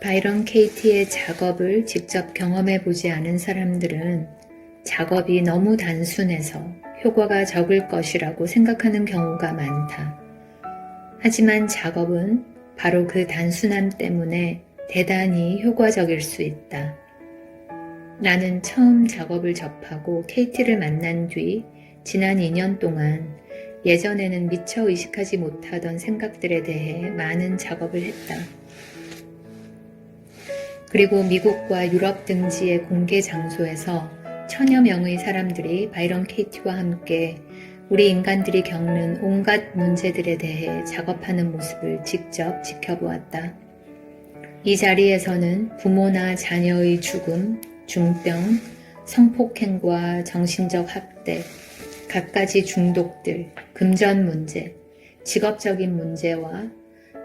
바이런 케이티의 작업을 직접 경험해 보지 않은 사람들은 작업이 너무 단순해서 효과가 적을 것이라고 생각하는 경우가 많다. 하지만 작업은 바로 그 단순함 때문에 대단히 효과적일 수 있다. 나는 처음 작업을 접하고 케이티를 만난 뒤 지난 2년 동안 예전에는 미처 의식하지 못하던 생각들에 대해 많은 작업을 했다. 그리고 미국과 유럽 등지의 공개 장소에서 천여 명의 사람들이 바이런 케이티와 함께 우리 인간들이 겪는 온갖 문제들에 대해 작업하는 모습을 직접 지켜보았다. 이 자리에서는 부모나 자녀의 죽음, 중병, 성폭행과 정신적 학대, 갖가지 중독들, 금전 문제, 직업적인 문제와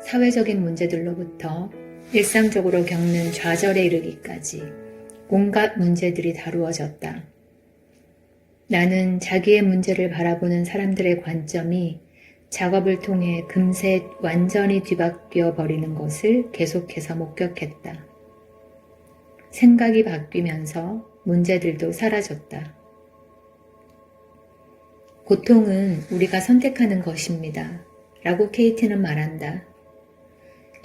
사회적인 문제들로부터 일상적으로 겪는 좌절에 이르기까지 온갖 문제들이 다루어졌다. 나는 자기의 문제를 바라보는 사람들의 관점이 작업을 통해 금세 완전히 뒤바뀌어 버리는 것을 계속해서 목격했다. 생각이 바뀌면서 문제들도 사라졌다. 고통은 우리가 선택하는 것입니다. 라고 케이티는 말한다.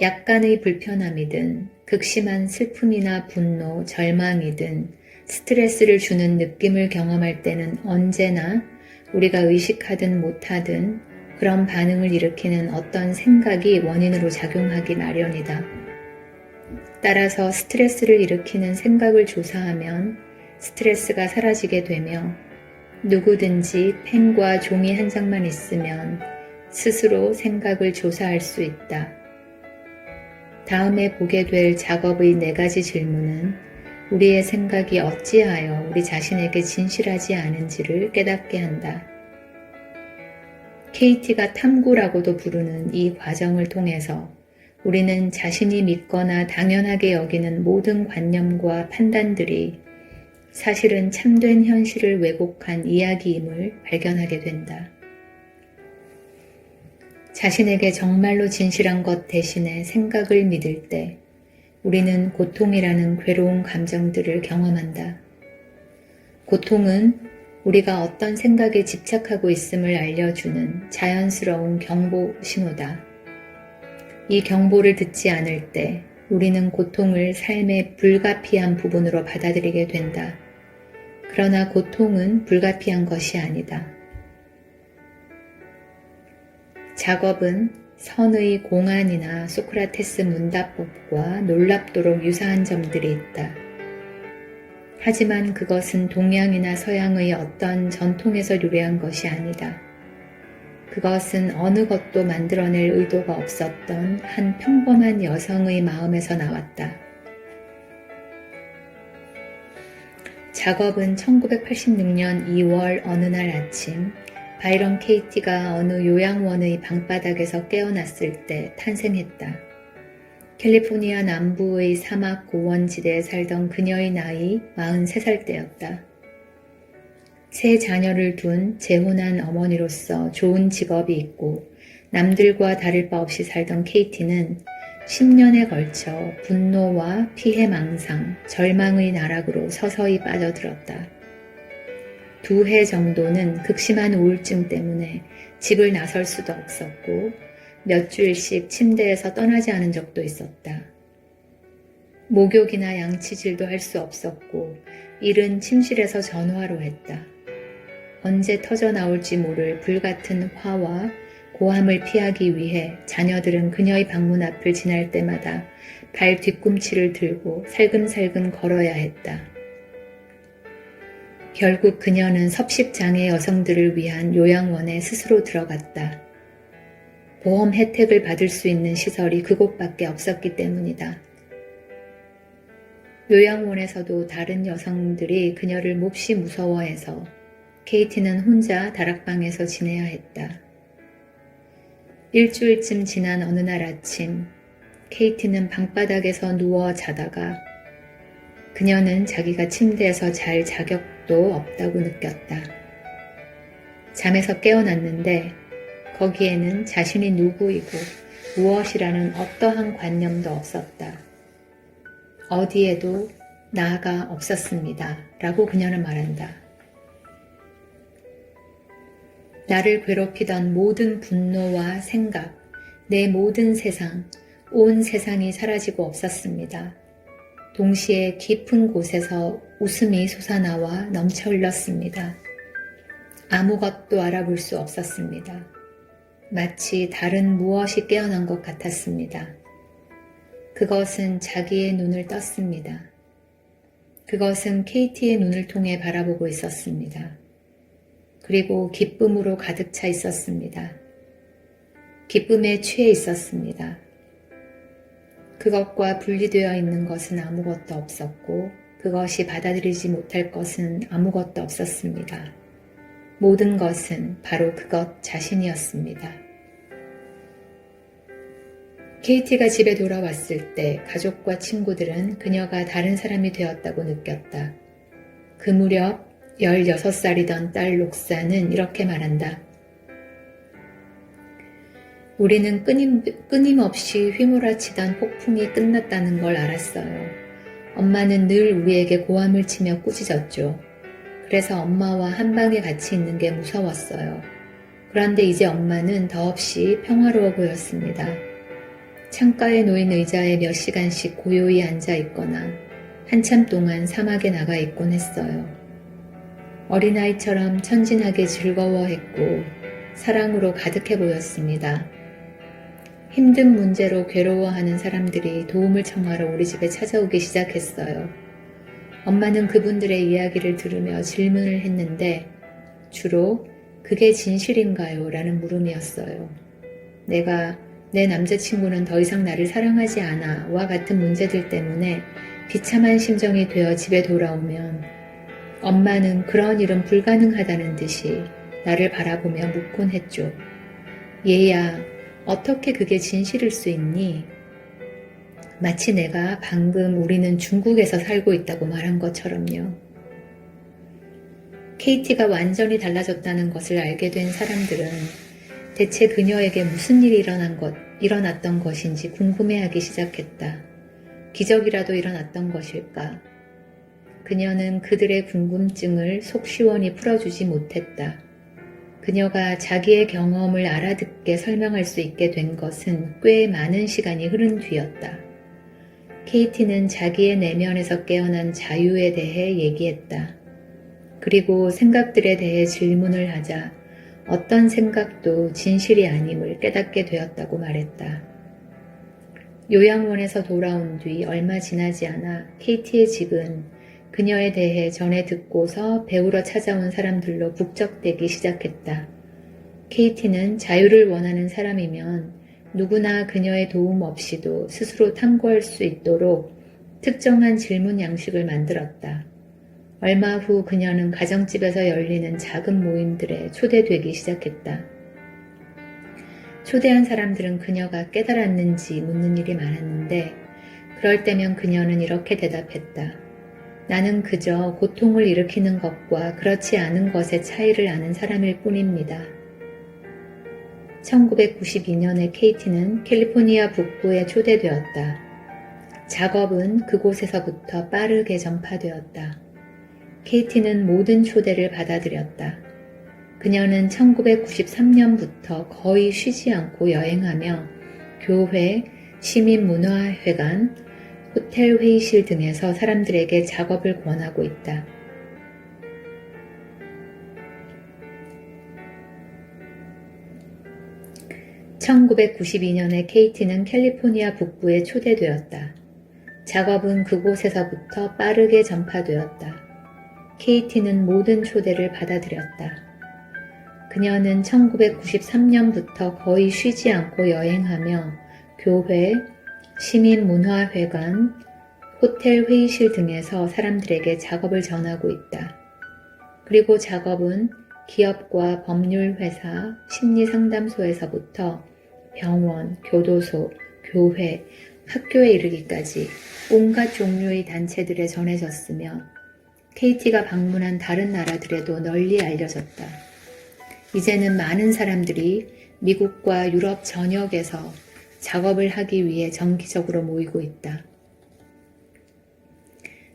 약간의 불편함이든 극심한 슬픔이나 분노, 절망이든 스트레스를 주는 느낌을 경험할 때는 언제나 우리가 의식하든 못하든 그런 반응을 일으키는 어떤 생각이 원인으로 작용하기 마련이다. 따라서 스트레스를 일으키는 생각을 조사하면 스트레스가 사라지게 되며 누구든지 펜과 종이 한 장만 있으면 스스로 생각을 조사할 수 있다. 다음에 보게 될 작업의 4가지 질문은 우리의 생각이 어찌하여 우리 자신에게 진실하지 않은지를 깨닫게 한다. 케이티가 탐구라고도 부르는 이 과정을 통해서 우리는 자신이 믿거나 당연하게 여기는 모든 관념과 판단들이 사실은 참된 현실을 왜곡한 이야기임을 발견하게 된다. 자신에게 정말로 진실한 것 대신에 생각을 믿을 때 우리는 고통이라는 괴로운 감정들을 경험한다. 고통은 우리가 어떤 생각에 집착하고 있음을 알려주는 자연스러운 경보 신호다. 이 경보를 듣지 않을 때 우리는 고통을 삶의 불가피한 부분으로 받아들이게 된다. 그러나 고통은 불가피한 것이 아니다. 작업은 선의 공안이나 소크라테스 문답법과 놀랍도록 유사한 점들이 있다. 하지만 그것은 동양이나 서양의 어떤 전통에서 유래한 것이 아니다. 그것은 어느 것도 만들어낼 의도가 없었던 한 평범한 여성의 마음에서 나왔다. 작업은 1986년 2월 어느 날 아침 바이런 케이티가 어느 요양원의 방바닥에서 깨어났을 때 탄생했다. 캘리포니아 남부의 사막 고원지대에 살던 그녀의 나이 43살 때였다. 3 자녀를 둔 재혼한 어머니로서 좋은 직업이 있고 남들과 다를 바 없이 살던 케이티는 10년에 걸쳐 분노와 피해망상, 절망의 나락으로 서서히 빠져들었다. 2해 정도는 극심한 우울증 때문에 집을 나설 수도 없었고 몇 주일씩 침대에서 떠나지 않은 적도 있었다. 목욕이나 양치질도 할 수 없었고 일은 침실에서 전화로 했다. 언제 터져 나올지 모를 불같은 화와 고함을 피하기 위해 자녀들은 그녀의 방문 앞을 지날 때마다 발 뒤꿈치를 들고 살금살금 걸어야 했다. 결국 그녀는 섭식장애 여성들을 위한 요양원에 스스로 들어갔다. 보험 혜택을 받을 수 있는 시설이 그곳밖에 없었기 때문이다. 요양원에서도 다른 여성들이 그녀를 몹시 무서워해서 케이티는 혼자 다락방에서 지내야 했다. 일주일쯤 지난 어느 날 아침, 케이티는 방바닥에서 누워 자다가 그녀는 자기가 침대에서 잘 자격도 없다고 느꼈다. 잠에서 깨어났는데 거기에는 자신이 누구이고 무엇이라는 어떠한 관념도 없었다. 어디에도 나가 없었습니다. 라고 그녀는 말한다. 나를 괴롭히던 모든 분노와 생각, 내 모든 세상, 온 세상이 사라지고 없었습니다. 동시에 깊은 곳에서 웃음이 솟아나와 넘쳐 흘렀습니다. 아무것도 알아볼 수 없었습니다. 마치 다른 무엇이 깨어난 것 같았습니다. 그것은 자기의 눈을 떴습니다. 그것은 케이티의 눈을 통해 바라보고 있었습니다. 그리고 기쁨으로 가득 차 있었습니다. 기쁨에 취해 있었습니다. 그것과 분리되어 있는 것은 아무것도 없었고 그것이 받아들이지 못할 것은 아무것도 없었습니다. 모든 것은 바로 그것 자신이었습니다. 케이티가 집에 돌아왔을 때 가족과 친구들은 그녀가 다른 사람이 되었다고 느꼈다. 그 무렵 16살이던 딸 록사는 이렇게 말한다. 우리는 끊임없이 휘몰아치던 폭풍이 끝났다는 걸 알았어요. 엄마는 늘 우리에게 고함을 치며 꾸짖었죠. 그래서 엄마와 한 방에 같이 있는 게 무서웠어요. 그런데 이제 엄마는 더없이 평화로워 보였습니다. 창가에 놓인 의자에 몇 시간씩 고요히 앉아 있거나 한참 동안 사막에 나가 있곤 했어요. 어린아이처럼 천진하게 즐거워했고 사랑으로 가득해 보였습니다. 힘든 문제로 괴로워하는 사람들이 도움을 청하러 우리 집에 찾아오기 시작했어요. 엄마는 그분들의 이야기를 들으며 질문을 했는데 주로 그게 진실인가요? 라는 물음이었어요. 내 남자친구는 더 이상 나를 사랑하지 않아 와 같은 문제들 때문에 비참한 심정이 되어 집에 돌아오면 엄마는 그런 일은 불가능하다는 듯이 나를 바라보며 묻곤 했죠. 얘야, 어떻게 그게 진실일 수 있니? 마치 내가 방금 우리는 중국에서 살고 있다고 말한 것처럼요. 케이티가 완전히 달라졌다는 것을 알게 된 사람들은 대체 그녀에게 무슨 일이 일어났던 것인지 궁금해하기 시작했다. 기적이라도 일어났던 것일까? 그녀는 그들의 궁금증을 속 시원히 풀어주지 못했다. 그녀가 자기의 경험을 알아듣게 설명할 수 있게 된 것은 꽤 많은 시간이 흐른 뒤였다. 케이티는 자기의 내면에서 깨어난 자유에 대해 얘기했다. 그리고 생각들에 대해 질문을 하자 어떤 생각도 진실이 아님을 깨닫게 되었다고 말했다. 요양원에서 돌아온 뒤 얼마 지나지 않아 케이티의 집은 그녀에 대해 전에 듣고서 배우러 찾아온 사람들로 북적대기 시작했다. 케이티는 자유를 원하는 사람이면 누구나 그녀의 도움 없이도 스스로 탐구할 수 있도록 특정한 질문 양식을 만들었다. 얼마 후 그녀는 가정집에서 열리는 작은 모임들에 초대되기 시작했다. 초대한 사람들은 그녀가 깨달았는지 묻는 일이 많았는데 그럴 때면 그녀는 이렇게 대답했다. 나는 그저 고통을 일으키는 것과 그렇지 않은 것의 차이를 아는 사람일 뿐입니다. 1992년에 케이티는 캘리포니아 북부에 초대되었다. 작업은 그곳에서부터 빠르게 전파되었다. 케이티는 모든 초대를 받아들였다. 그녀는 1993년부터 거의 쉬지 않고 여행하며 교회, 시민문화회관, 호텔 회의실 등에서 사람들에게 작업을 권하고 있다. (1992년에) 케이티는 캘리포니아 북부에 초대되었다. 작업은 그곳에서부터 빠르게 전파되었다. 케이티는 모든 초대를 받아들였다. 그녀는 1993년부터 거의 쉬지 않고 여행하며 교회, 시민문화회관, 호텔 회의실 등에서 사람들에게 작업을 전하고 있다. 그리고 작업은 기업과 법률회사, 심리상담소에서부터 병원, 교도소, 교회, 학교에 이르기까지 온갖 종류의 단체들에 전해졌으며 케이티가 방문한 다른 나라들에도 널리 알려졌다. 이제는 많은 사람들이 미국과 유럽 전역에서 작업을 하기 위해 정기적으로 모이고 있다.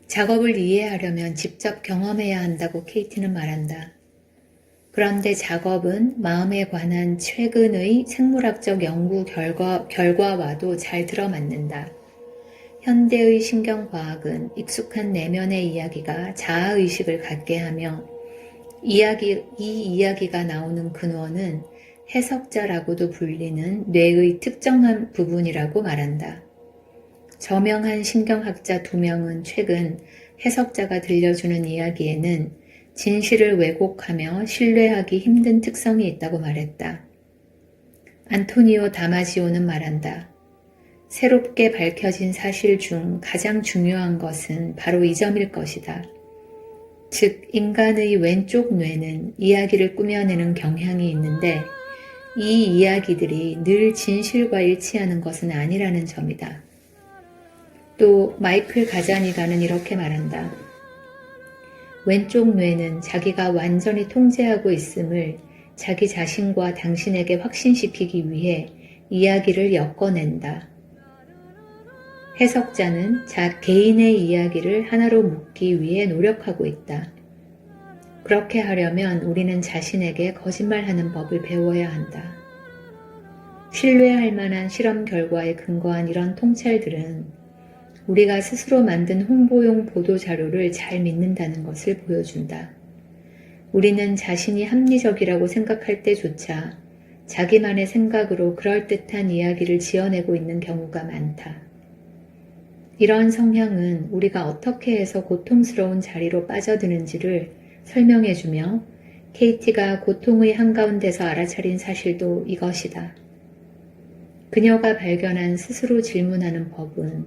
작업을 이해하려면 직접 경험해야 한다고 케이티는 말한다. 그런데 작업은 마음에 관한 최근의 생물학적 연구 결과와도 잘 들어맞는다. 현대의 신경과학은 익숙한 내면의 이야기가 자아의식을 갖게 하며 이 이야기가 나오는 근원은 해석자라고도 불리는 뇌의 특정한 부분이라고 말한다. 저명한 신경학자 2명은 최근 해석자가 들려주는 이야기에는 진실을 왜곡하며 신뢰하기 힘든 특성이 있다고 말했다. 안토니오 다마지오는 말한다. 새롭게 밝혀진 사실 중 가장 중요한 것은 바로 이 점일 것이다. 즉, 인간의 왼쪽 뇌는 이야기를 꾸며내는 경향이 있는데 이 이야기들이 늘 진실과 일치하는 것은 아니라는 점이다. 또 마이클 가자니가는 이렇게 말한다. 왼쪽 뇌는 자기가 완전히 통제하고 있음을 자기 자신과 당신에게 확신시키기 위해 이야기를 엮어낸다. 해석자는 개인의 이야기를 하나로 묶기 위해 노력하고 있다. 그렇게 하려면 우리는 자신에게 거짓말하는 법을 배워야 한다. 신뢰할 만한 실험 결과에 근거한 이런 통찰들은 우리가 스스로 만든 홍보용 보도자료를 잘 믿는다는 것을 보여준다. 우리는 자신이 합리적이라고 생각할 때조차 자기만의 생각으로 그럴듯한 이야기를 지어내고 있는 경우가 많다. 이런 성향은 우리가 어떻게 해서 고통스러운 자리로 빠져드는지를 설명해주며 케이티가 고통의 한가운데서 알아차린 사실도 이것이다. 그녀가 발견한 스스로 질문하는 법은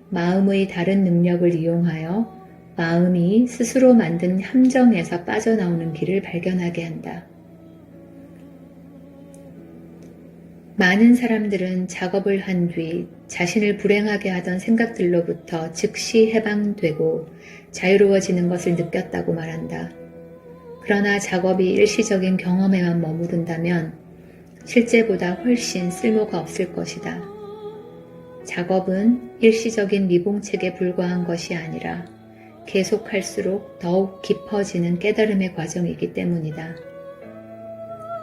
마음의 다른 능력을 이용하여 마음이 스스로 만든 함정에서 빠져나오는 길을 발견하게 한다. 많은 사람들은 작업을 한 뒤 자신을 불행하게 하던 생각들로부터 즉시 해방되고 자유로워지는 것을 느꼈다고 말한다. 그러나 작업이 일시적인 경험에만 머무른다면 실제보다 훨씬 쓸모가 없을 것이다. 작업은 일시적인 미봉책에 불과한 것이 아니라 계속할수록 더욱 깊어지는 깨달음의 과정이기 때문이다.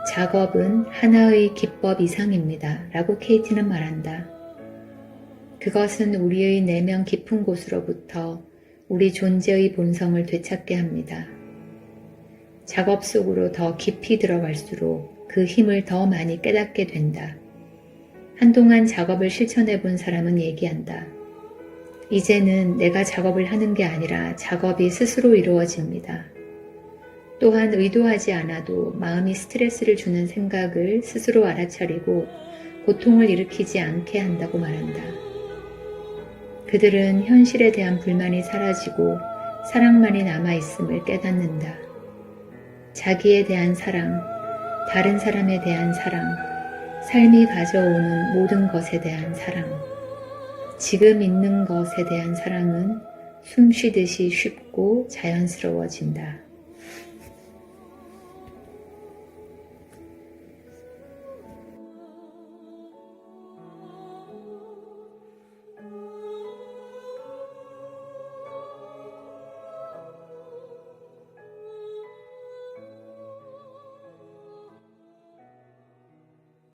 작업은 하나의 기법 이상입니다. 라고 케이티는 말한다. 그것은 우리의 내면 깊은 곳으로부터 우리 존재의 본성을 되찾게 합니다. 작업 속으로 더 깊이 들어갈수록 그 힘을 더 많이 깨닫게 된다. 한동안 작업을 실천해 본 사람은 얘기한다. 이제는 내가 작업을 하는 게 아니라 작업이 스스로 이루어집니다. 또한 의도하지 않아도 마음이 스트레스를 주는 생각을 스스로 알아차리고 고통을 일으키지 않게 한다고 말한다. 그들은 현실에 대한 불만이 사라지고 사랑만이 남아있음을 깨닫는다. 자기에 대한 사랑, 다른 사람에 대한 사랑, 삶이 가져오는 모든 것에 대한 사랑, 지금 있는 것에 대한 사랑은 숨쉬듯이 쉽고 자연스러워진다.